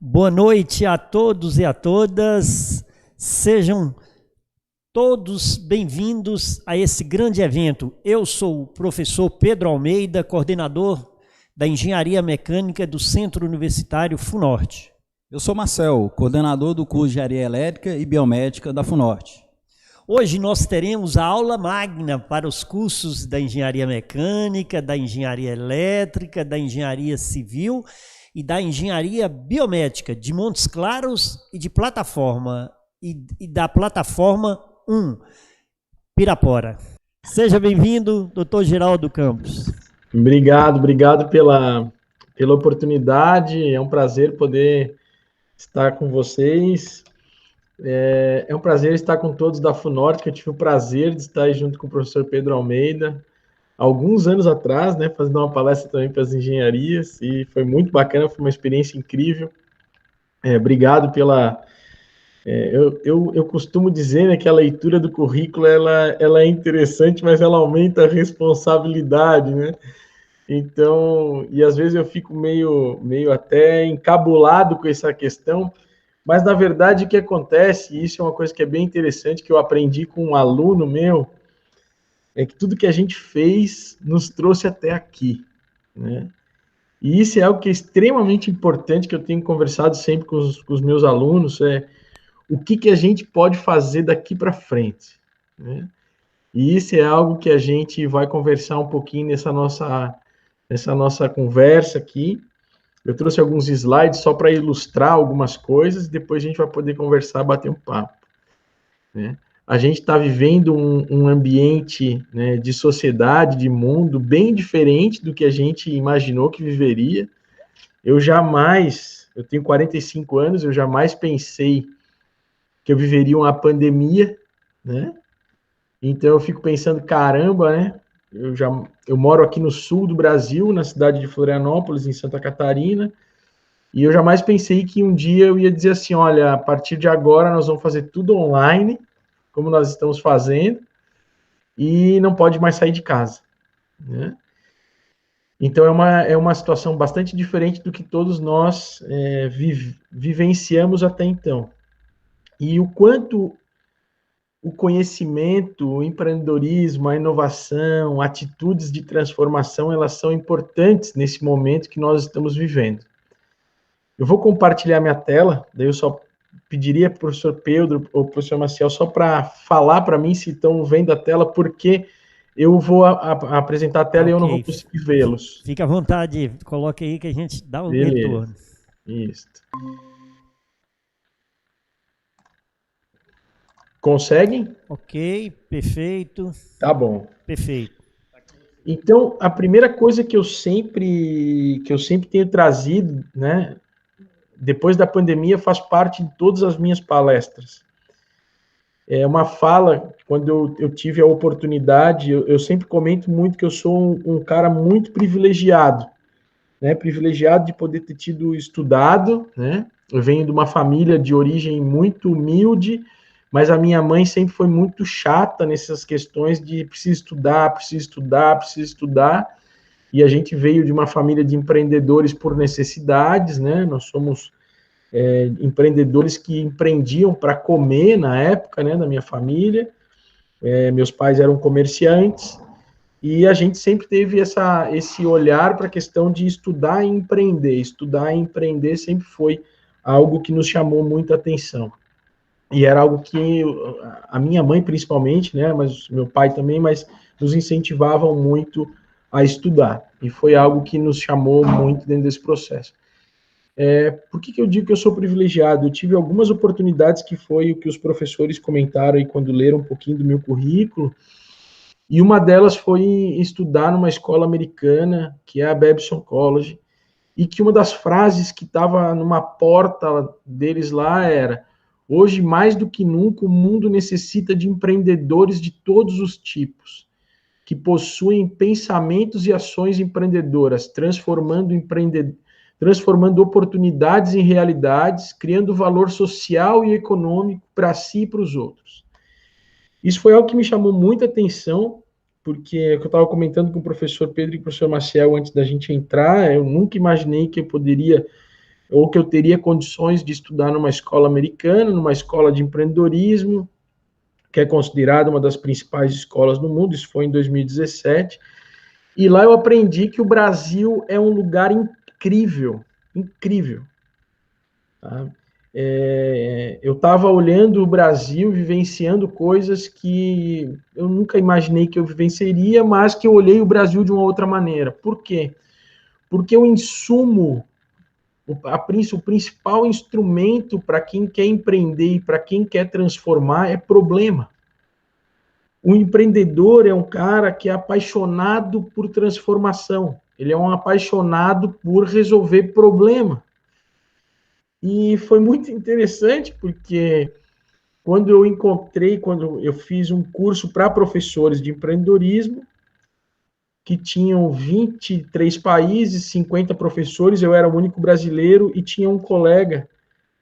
Boa noite a todos e a todas. Sejam todos bem-vindos a esse grande evento. Eu sou o professor Pedro Almeida, coordenador da Engenharia Mecânica do Centro Universitário FUNORTE. Eu sou Marcel, coordenador do curso de Engenharia Elétrica e Biomédica da FUNORTE. Hoje nós teremos a aula magna para os cursos da Engenharia Mecânica, da Engenharia Elétrica, da Engenharia Civil e da Engenharia Biomédica de Montes Claros e de Plataforma e da Plataforma 1, Pirapora. Seja bem-vindo, Dr. Geraldo Campos. Obrigado pela oportunidade. É um prazer poder estar com vocês. É um prazer estar com todos da FUNORTE, que eu tive o prazer de estar aí junto com o professor Pedro Almeida, alguns anos atrás, né, fazendo uma palestra também para as engenharias, e foi muito bacana, foi uma experiência incrível. Obrigado pela... Eu costumo dizer, né, que a leitura do currículo ela é interessante, mas ela aumenta a responsabilidade, né? Então, e às vezes eu fico meio até encabulado com essa questão, mas na verdade o que acontece, e isso é uma coisa que é bem interessante, que eu aprendi com um aluno meu, é que tudo que a gente fez nos trouxe até aqui, né? E isso é algo que é extremamente importante, que eu tenho conversado sempre com os meus alunos, o que a gente pode fazer daqui para frente, né? E isso é algo que a gente vai conversar um pouquinho nessa nossa conversa aqui. Eu trouxe alguns slides só para ilustrar algumas coisas, e depois a gente vai poder conversar, bater um papo, né? A gente está vivendo um ambiente, né, de sociedade, de mundo, bem diferente do que a gente imaginou que viveria. Eu tenho 45 anos, eu jamais pensei que eu viveria uma pandemia, né? Então eu fico pensando, caramba, né? Eu moro aqui no sul do Brasil, na cidade de Florianópolis, em Santa Catarina, e eu jamais pensei que um dia eu ia dizer assim, olha, a partir de agora nós vamos fazer tudo online, como nós estamos fazendo, e não pode mais sair de casa, né? Então é uma situação bastante diferente do que todos nós vivenciamos até então. E o quanto o conhecimento, o empreendedorismo, a inovação, atitudes de transformação, elas são importantes nesse momento que nós estamos vivendo. Eu vou compartilhar minha tela, daí eu só pediria para o professor Pedro ou para o professor Maciel só para falar para mim se estão vendo a tela, porque eu vou apresentar a tela e eu não vou conseguir vê-los. Fique à vontade, coloque aí que a gente dá um retorno. Isso. Conseguem? Ok, perfeito. Tá bom. Perfeito. Então, a primeira coisa que eu sempre tenho trazido, né, depois da pandemia, faz parte de todas as minhas palestras. É uma fala, quando eu tive a oportunidade, eu sempre comento muito que eu sou um cara muito privilegiado, né, privilegiado de poder ter tido estudado, né, eu venho de uma família de origem muito humilde, mas a minha mãe sempre foi muito chata nessas questões de preciso estudar, e a gente veio de uma família de empreendedores por necessidades, né, nós somos empreendedores que empreendiam para comer na época, né, da minha família, meus pais eram comerciantes, e a gente sempre teve esse olhar para a questão de estudar e empreender sempre foi algo que nos chamou muita atenção. E era algo que a minha mãe, principalmente, né, mas meu pai também, mas nos incentivavam muito a estudar. E foi algo que nos chamou muito dentro desse processo. Por que eu digo que eu sou privilegiado? Eu tive algumas oportunidades que foi o que os professores comentaram aí quando leram um pouquinho do meu currículo, e uma delas foi estudar numa escola americana, que é a Babson College, e que uma das frases que estava numa porta deles lá era: hoje, mais do que nunca, o mundo necessita de empreendedores de todos os tipos, que possuem pensamentos e ações empreendedoras, transformando oportunidades em realidades, criando valor social e econômico para si e para os outros. Isso foi algo que me chamou muita atenção, porque eu estava comentando com o professor Pedro e com o professor Maciel antes da gente entrar, eu nunca imaginei que eu poderia ou que eu teria condições de estudar numa escola americana, numa escola de empreendedorismo, que é considerada uma das principais escolas do mundo, isso foi em 2017, e lá eu aprendi que o Brasil é um lugar incrível, incrível. Tá? Eu estava olhando o Brasil, vivenciando coisas que eu nunca imaginei que eu vivenciaria, mas que eu olhei o Brasil de uma outra maneira. Por quê? Porque o insumo, o principal instrumento para quem quer empreender e para quem quer transformar é problema. O empreendedor é um cara que é apaixonado por transformação. Ele é um apaixonado por resolver problema. E foi muito interessante porque quando eu fiz um curso para professores de empreendedorismo, que tinham 23 países, 50 professores, eu era o único brasileiro e tinha um colega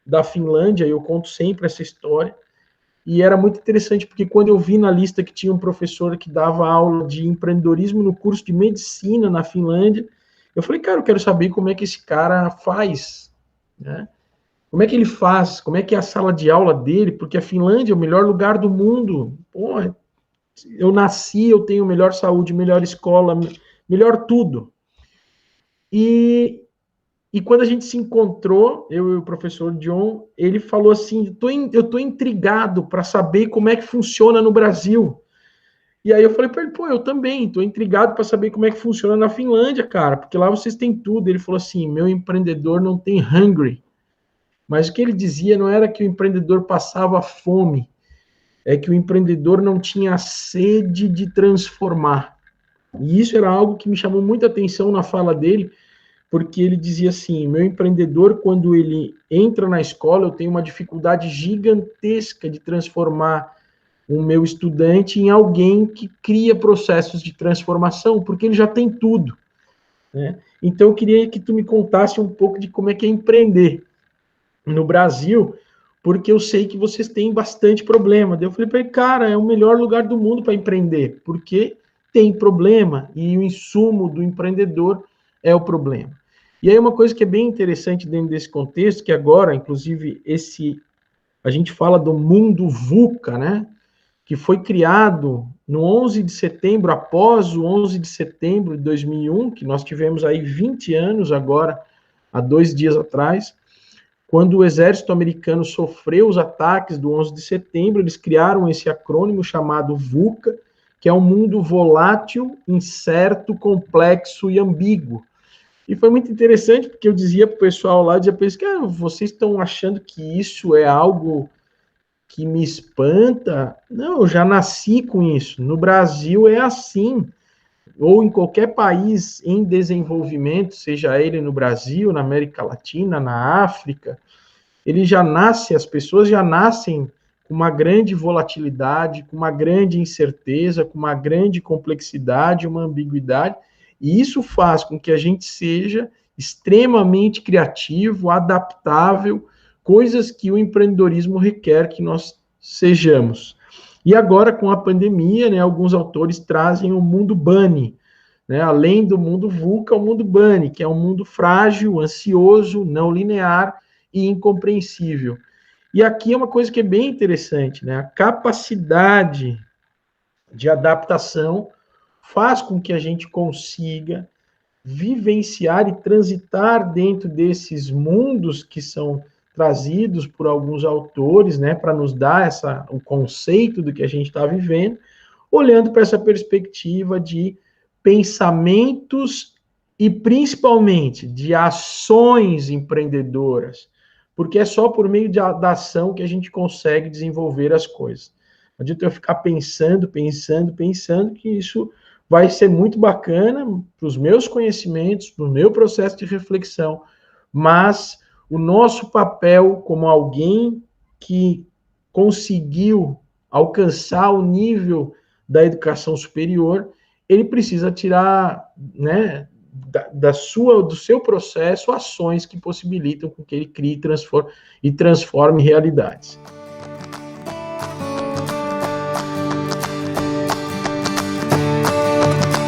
da Finlândia, eu conto sempre essa história, e era muito interessante, porque quando eu vi na lista que tinha um professor que dava aula de empreendedorismo no curso de medicina na Finlândia, eu falei, cara, eu quero saber como é que esse cara faz, né? Como é que ele faz? Como é que é a sala de aula dele? Porque a Finlândia é o melhor lugar do mundo. Pô, eu nasci, eu tenho melhor saúde, melhor escola, melhor tudo. E quando a gente se encontrou, eu e o professor John, ele falou assim, eu estou intrigado para saber como é que funciona no Brasil. E aí eu falei para ele, pô, eu também estou intrigado para saber como é que funciona na Finlândia, cara, porque lá vocês têm tudo. Ele falou assim, meu empreendedor não tem hungry. Mas o que ele dizia não era que o empreendedor passava fome, é que o empreendedor não tinha sede de transformar. E isso era algo que me chamou muita atenção na fala dele, porque ele dizia assim, meu empreendedor, quando ele entra na escola, eu tenho uma dificuldade gigantesca de transformar o meu estudante em alguém que cria processos de transformação, porque ele já tem tudo, né? Então, eu queria que tu me contasse um pouco de como é que é empreender no Brasil, porque eu sei que vocês têm bastante problema. Daí eu falei para ele, cara, é o melhor lugar do mundo para empreender, porque tem problema e o insumo do empreendedor é o problema. E aí uma coisa que é bem interessante dentro desse contexto, que agora, inclusive, a gente fala do mundo VUCA, né? Que foi criado no 11 de setembro, após o 11 de setembro de 2001, que nós tivemos aí 20 anos agora, há 2 dias atrás, quando o exército americano sofreu os ataques do 11 de setembro, eles criaram esse acrônimo chamado VUCA, que é um mundo volátil, incerto, complexo e ambíguo. E foi muito interessante, porque eu dizia para o pessoal lá, vocês estão achando que isso é algo que me espanta? Não, eu já nasci com isso. No Brasil é assim, ou em qualquer país em desenvolvimento, seja ele no Brasil, na América Latina, na África, as pessoas já nascem com uma grande volatilidade, com uma grande incerteza, com uma grande complexidade, uma ambiguidade, e isso faz com que a gente seja extremamente criativo, adaptável, coisas que o empreendedorismo requer que nós sejamos. E agora, com a pandemia, né, alguns autores trazem o mundo Bunny, né, além do mundo VUCA, o mundo Bunny, que é um mundo frágil, ansioso, não linear e incompreensível. E aqui é uma coisa que é bem interessante, né? A capacidade de adaptação faz com que a gente consiga vivenciar e transitar dentro desses mundos que são trazidos por alguns autores, né, para nos dar o conceito do que a gente está vivendo, olhando para essa perspectiva de pensamentos e principalmente de ações empreendedoras, porque é só por meio da ação que a gente consegue desenvolver as coisas. Não adianta eu ficar pensando, que isso vai ser muito bacana para os meus conhecimentos, para o meu processo de reflexão, mas o nosso papel como alguém que conseguiu alcançar o nível da educação superior, ele precisa tirar, né, do seu processo ações que possibilitam com que ele crie e transforme realidades.